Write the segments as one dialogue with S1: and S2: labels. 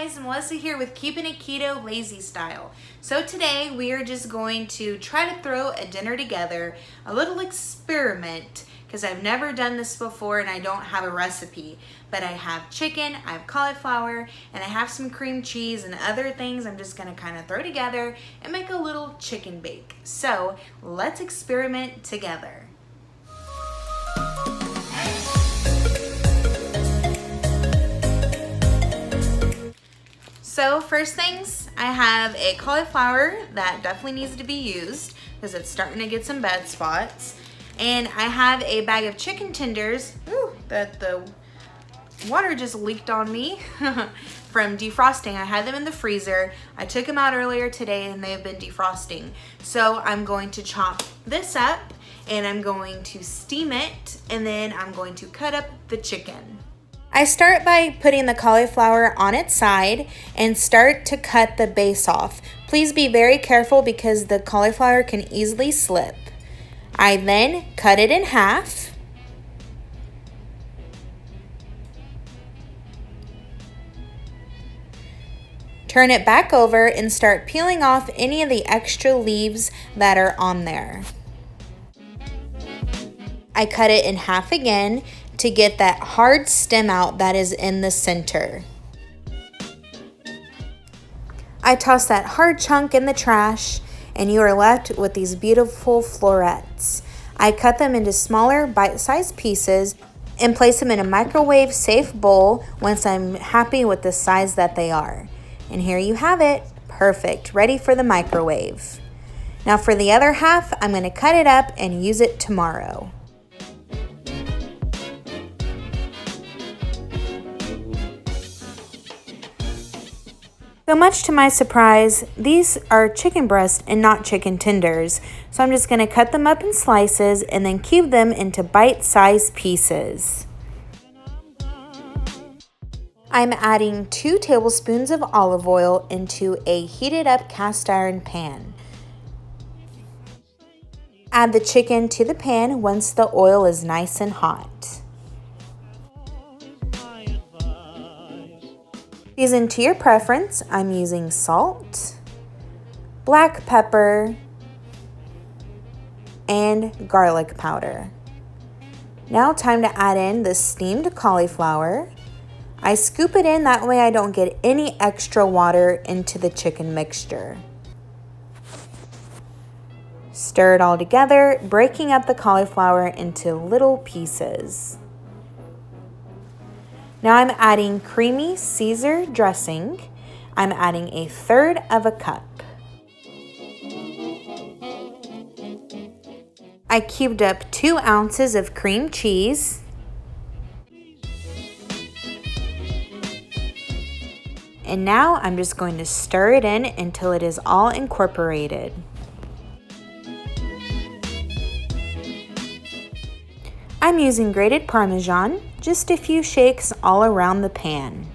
S1: guys, Melissa here with Keeping It Keto Lazy Style. So today we are just going to try to throw a dinner together, a little experiment, because I've never done this before and I don't have a recipe. But I have chicken, I have cauliflower, and I have some cream cheese and other things I'm just gonna kind of throw together and make a little chicken bake. So let's experiment together. So first things, I have a cauliflower that definitely needs to be used because it's starting to get some bad spots. And I have a bag of chicken tenders that the water just leaked on me from defrosting. I had them in the freezer. I took them out earlier today and they've been defrosting. So I'm going to chop this up and I'm going to steam it and then I'm going to cut up the chicken. I start by putting the cauliflower on its side and start to cut the base off. Please be very careful because the cauliflower can easily slip. I then cut it in half. Turn it back over and start peeling off any of the extra leaves that are on there. I cut it in half again to get that hard stem out that is in the center. I toss that hard chunk in the trash and you are left with these beautiful florets. I cut them into smaller bite-sized pieces and place them in a microwave safe bowl once I'm happy with the size that they are. And here you have it, perfect, ready for the microwave. Now for the other half, I'm going to cut it up and use it tomorrow. So much to my surprise, these are chicken breasts and not chicken tenders. So I'm just going to cut them up in slices and then cube them into bite-sized pieces. I'm adding 2 tablespoons of olive oil into a heated up cast iron pan. Add the chicken to the pan once the oil is nice and hot. Season to your preference. I'm using salt, black pepper, and garlic powder. Now time to add in the steamed cauliflower. I scoop it in, that way I don't get any extra water into the chicken mixture. Stir it all together, breaking up the cauliflower into little pieces. Now I'm adding creamy Caesar dressing. I'm adding 1/3 cup. I cubed up 2 ounces of cream cheese. And now I'm just going to stir it in until it is all incorporated. I'm using grated Parmesan, just a few shakes all around the pan.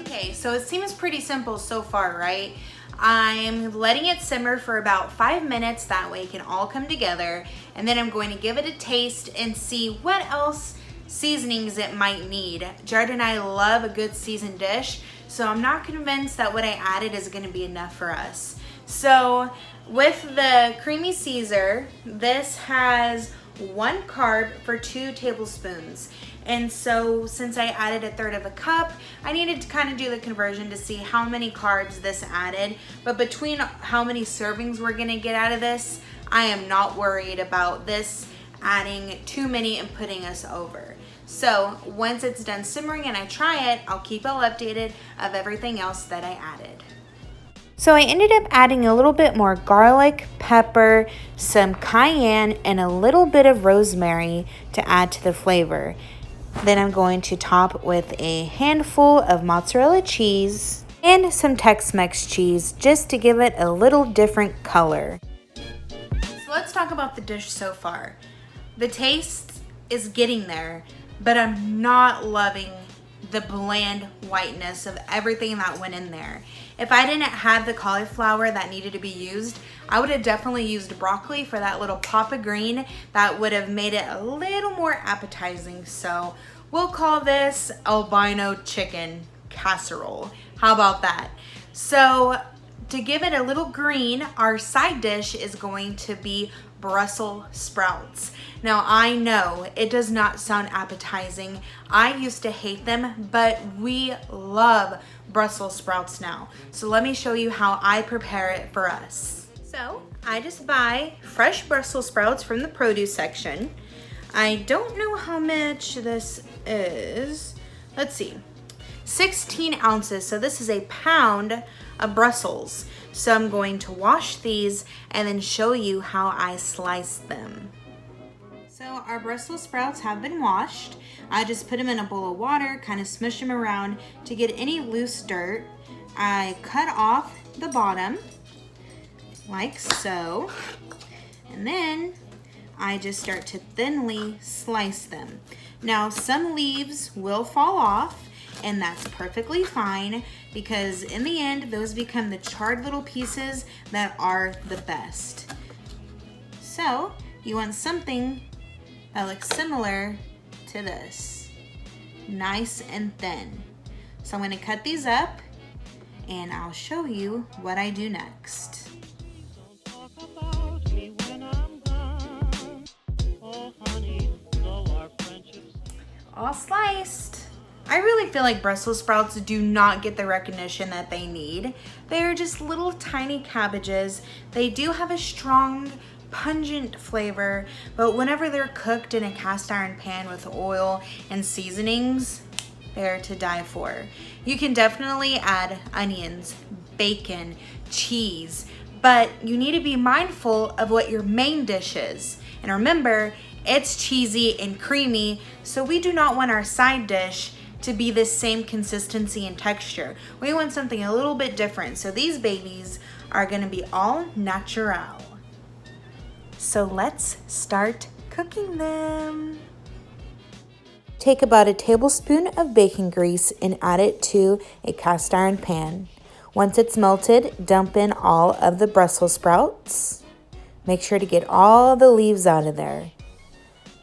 S1: Okay, so it seems pretty simple so far, right? I'm letting it simmer for about 5 minutes, that way it can all come together. And then I'm going to give it a taste and see what else seasonings it might need. Jared and I love a good seasoned dish, so I'm not convinced that what I added is going to be enough for us. So with the creamy Caesar, this has 1 carb for 2 tablespoons. And so since I added 1/3 cup, I needed to kind of do the conversion to see how many carbs this added. But between how many servings we're going to get out of this, I am not worried about this adding too many and putting us over. So once it's done simmering and I try it, I'll keep all updated of everything else that I added. So I ended up adding a little bit more garlic, pepper, some cayenne, and a little bit of rosemary to add to the flavor. Then I'm going to top with a handful of mozzarella cheese and some Tex Mex cheese just to give it a little different color. So let's talk about the dish so far. The taste is getting there, but I'm not loving the bland whiteness of everything that went in there. If I didn't have the cauliflower that needed to be used, I would have definitely used broccoli for that little pop of green that would have made it a little more appetizing. So We'll call this albino chicken casserole. How about that? So to give it a little green, our side dish is going to be Brussels sprouts. Now I know it does not sound appetizing. I used to hate them, but we love Brussels sprouts now. So let me show you how I prepare it for us. So I just buy fresh Brussels sprouts from the produce section. I don't know how much this is. Let's see, 16 ounces. So this is a pound of Brussels. So I'm going to wash these and then show you how I slice them. So our Brussels sprouts have been washed. I just put them in a bowl of water, kind of smush them around to get any loose dirt. I cut off the bottom like so, and then I just start to thinly slice them. Now some leaves will fall off, and that's perfectly fine because in the end, those become the charred little pieces that are the best. So you want something that looks similar to this, nice and thin. So I'm gonna cut these up and I'll show you what I do next. All sliced. I really feel like Brussels sprouts do not get the recognition that they need. They are just little tiny cabbages. They do have a strong, pungent flavor, but whenever they're cooked in a cast iron pan with oil and seasonings, they're to die for. You can definitely add onions, bacon, cheese, but you need to be mindful of what your main dish is. And remember, it's cheesy and creamy, so we do not want our side dish to be the same consistency and texture. We want something a little bit different. So these babies are gonna be all natural. So let's start cooking them. Take about a tablespoon of bacon grease and add it to a cast iron pan. Once it's melted, dump in all of the Brussels sprouts. Make sure to get all the leaves out of there.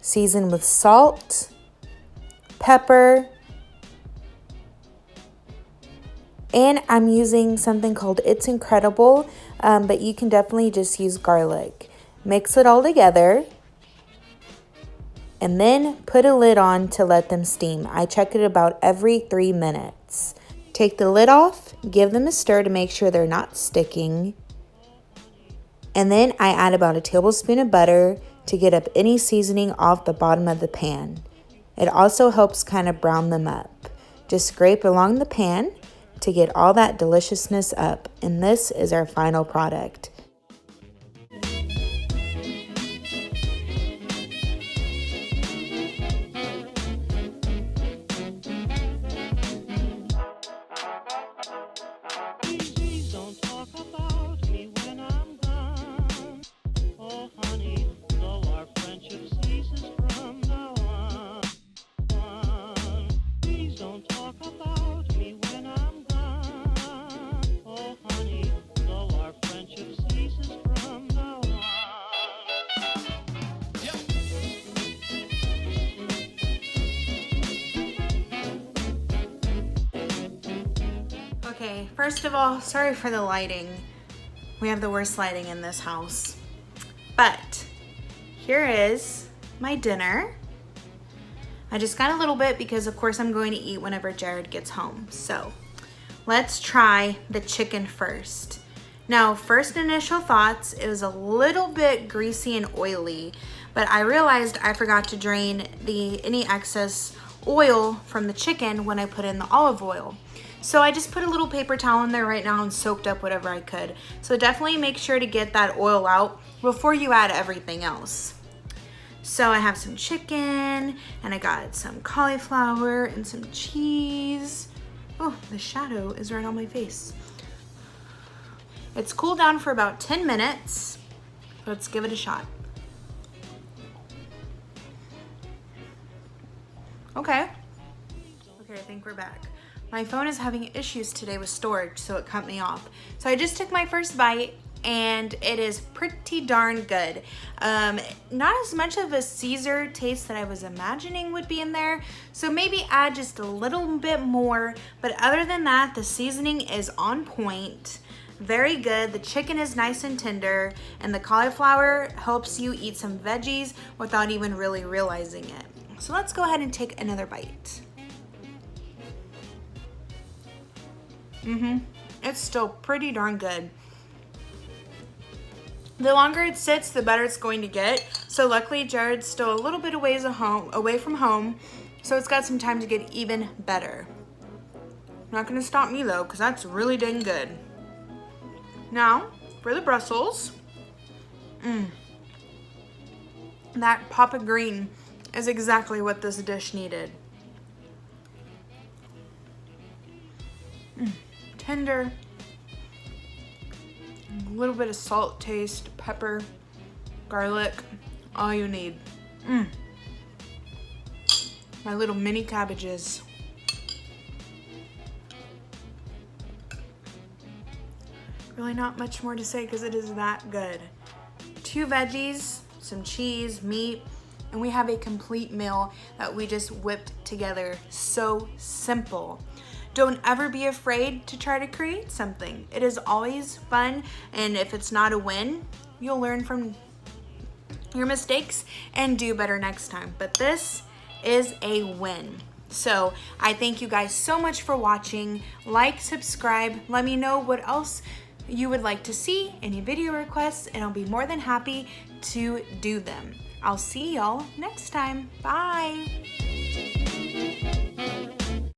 S1: Season with salt, pepper, and I'm using something called It's Incredible, but you can definitely just use garlic. Mix it all together and then put a lid on to let them steam. I check it about every 3 minutes. Take the lid off, give them a stir to make sure they're not sticking. And then I add about a tablespoon of butter to get up any seasoning off the bottom of the pan. It also helps kind of brown them up. Just scrape along the pan to get all that deliciousness up. And this is our final product. Okay, first of all, sorry for the lighting. We have the worst lighting in this house. But here is my dinner. I just got a little bit because of course I'm going to eat whenever Jared gets home. So let's try the chicken first. Now, first initial thoughts, it was a little bit greasy and oily, but I realized I forgot to drain any excess oil from the chicken when I put in the olive oil. So I just put a little paper towel in there right now and soaked up whatever I could. So definitely make sure to get that oil out before you add everything else. So I have some chicken and I got some cauliflower and some cheese. Oh, the shadow is right on my face. It's cooled down for about 10 minutes. Let's give it a shot. Okay, I think we're back. My phone is having issues today with storage, so it cut me off. So I just took my first bite and it is pretty darn good. Not as much of a Caesar taste that I was imagining would be in there, so maybe add just a little bit more, but other than that, the seasoning is on point. Very good. The chicken is nice and tender, and the cauliflower helps you eat some veggies without even really realizing it. So let's go ahead and take another bite. It's still pretty darn good. The longer it sits, the better it's going to get. So luckily, Jared's still a little bit away from home, so it's got some time to get even better. Not gonna stop me though, because that's really dang good. Now, for the Brussels. That pop of green is exactly what this dish needed. Tender. A little bit of salt taste, pepper, garlic, all you need. My little mini cabbages. Really not much more to say because it is that good. 2 veggies, some cheese, meat, and we have a complete meal that we just whipped together. So simple. Don't ever be afraid to try to create something. It is always fun, and if it's not a win, you'll learn from your mistakes and do better next time. But this is a win. So I thank you guys so much for watching. Like, subscribe, let me know what else you would like to see, any video requests, and I'll be more than happy to do them. I'll see y'all next time. Bye.